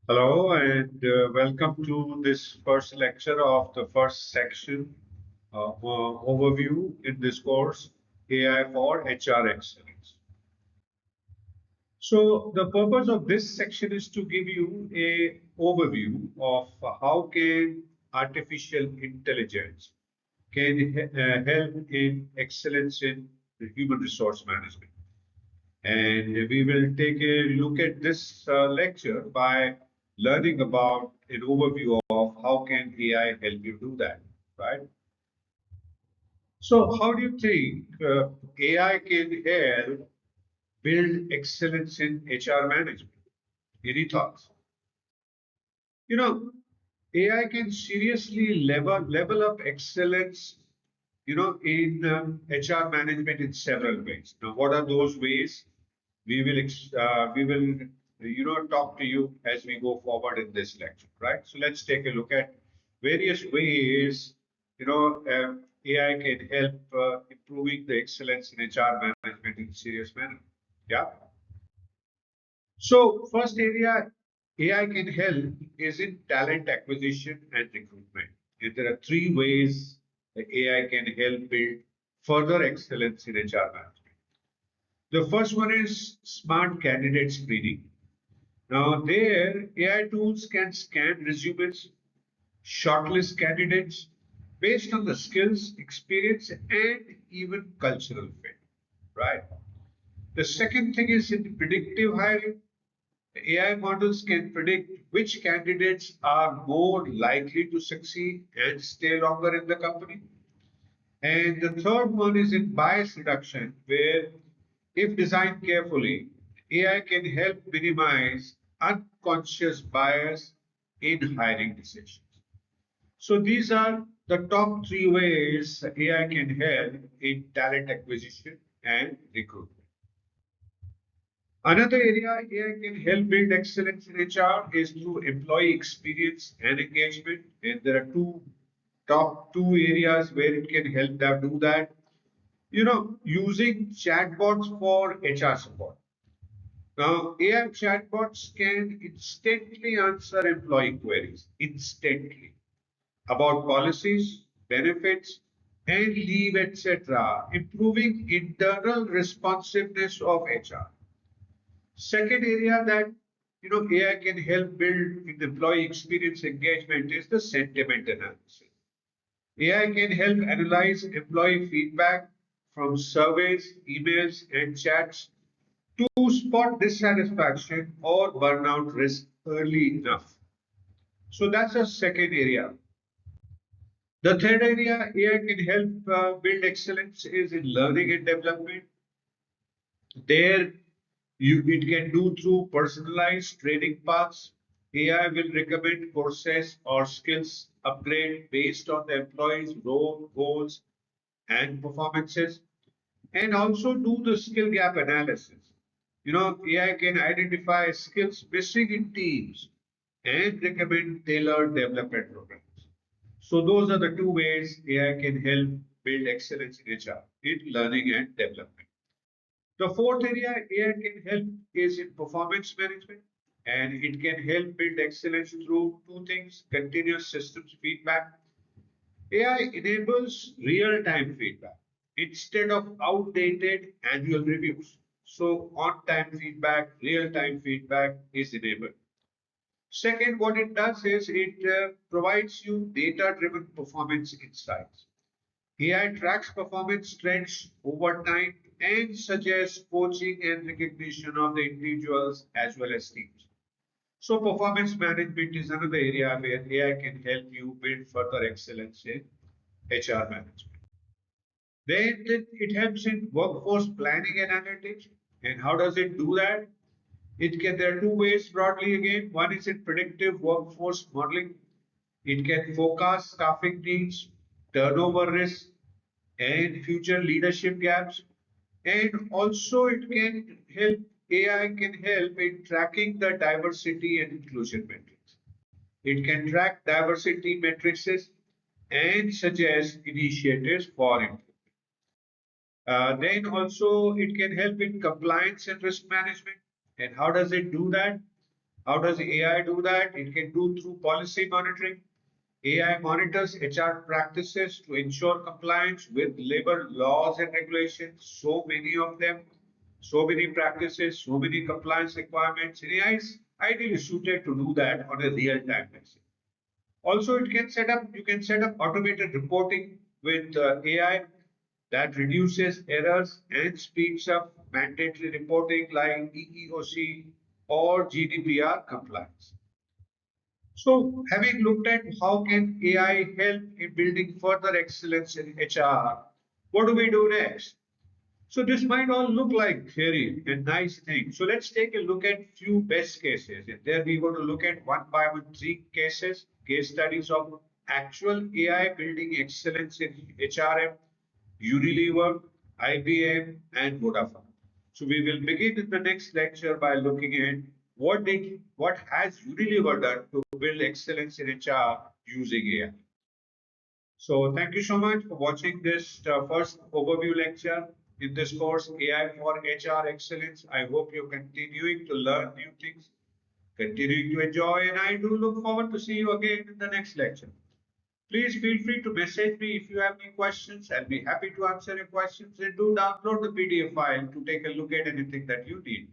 Hello and welcome to this first lecture of the first section overview in this course, AI for HR Excellence. So the purpose of this section is to give you a overview of how can artificial intelligence can help in excellence in human resource management. And we will take a look at this lecture by learning about an overview of how can AI help you do that, right? So how do you think AI can help build excellence in HR management? Any thoughts? You know, AI can seriously level up excellence, in HR management in several ways. Now, what are those ways? We will talk to you as we go forward in this lecture, right? So let's take a look at various ways, AI can help improving the excellence in HR management in a serious manner. Yeah. So first area AI can help is in talent acquisition and recruitment. And there are three ways that AI can help build further excellence in HR management. The first one is smart candidate screening. Now, there, AI tools can scan resumes, shortlist candidates based on the skills, experience, and even cultural fit, right? The second thing is in predictive hiring. The AI models can predict which candidates are more likely to succeed and stay longer in the company. And the third one is in bias reduction, where if designed carefully, AI can help minimize unconscious bias in hiring decisions. So these are the top three ways AI can help in talent acquisition and recruitment. Another area AI can help build excellence in HR is through employee experience and engagement. And there are top two areas where it can help them do that. Using chatbots for HR support. Now, AI chatbots can instantly answer employee queries, instantly, about policies, benefits, and leave, etc., improving internal responsiveness of HR. Second area that AI can help build in employee experience engagement is the sentiment analysis. AI can help analyze employee feedback from surveys, emails, and chats to spot dissatisfaction or burnout risk early enough. So that's a second area. The third area AI can help build excellence is in learning and development. There, it can do through personalized training paths. AI will recommend courses or skills upgrade based on the employee's role, goals, and performances, and also do the skill gap analysis. AI can identify skills missing in teams and recommend tailored development programs. So those are the two ways AI can help build excellence in HR, in learning and development. The fourth area AI can help is in performance management, and it can help build excellence through two things: continuous systems feedback. AI enables real time feedback instead of outdated annual reviews. So, on time feedback, real time feedback is enabled. Second, what it does is it provides you data driven performance insights. AI tracks performance trends over time and suggests coaching and recognition of the individuals as well as teams. So, performance management is another area where AI can help you build further excellence in HR management. Then it helps in workforce planning and analytics. And how does it do that? There are two ways broadly again. One is in predictive workforce modeling. It can forecast staffing needs, turnover risk, and future leadership gaps. And also it can help, AI can help in tracking the diversity and inclusion metrics. It can track diversity matrices and suggest initiatives for improvement. Then also it can help in compliance and risk management. And how does it do that? How does AI do that? It can do through policy monitoring. AI monitors HR practices to ensure compliance with labor laws and regulations. So many of them, so many practices, so many compliance requirements. And AI is ideally suited to do that on a real-time basis. Also, you can set up automated reporting with AI that reduces errors and speeds up mandatory reporting like EEOC or GDPR compliance. So, having looked at how can AI help in building further excellence in HR, what do we do next? So this might all look like theory and nice things. So let's take a look at few best cases. And there we going to look at one by one three cases, case studies of actual AI building excellence in HRM, Unilever, IBM, and Vodafone. So we will begin in the next lecture by looking at what has Unilever done to build excellence in HR using AI. So thank you so much for watching this first overview lecture in this course, AI for HR Excellence. I hope you're continuing to learn new things, continuing to enjoy, and I do look forward to see you again in the next lecture. Please feel free to message me if you have any questions. I'll be happy to answer your questions, and do download the PDF file to take a look at anything that you need.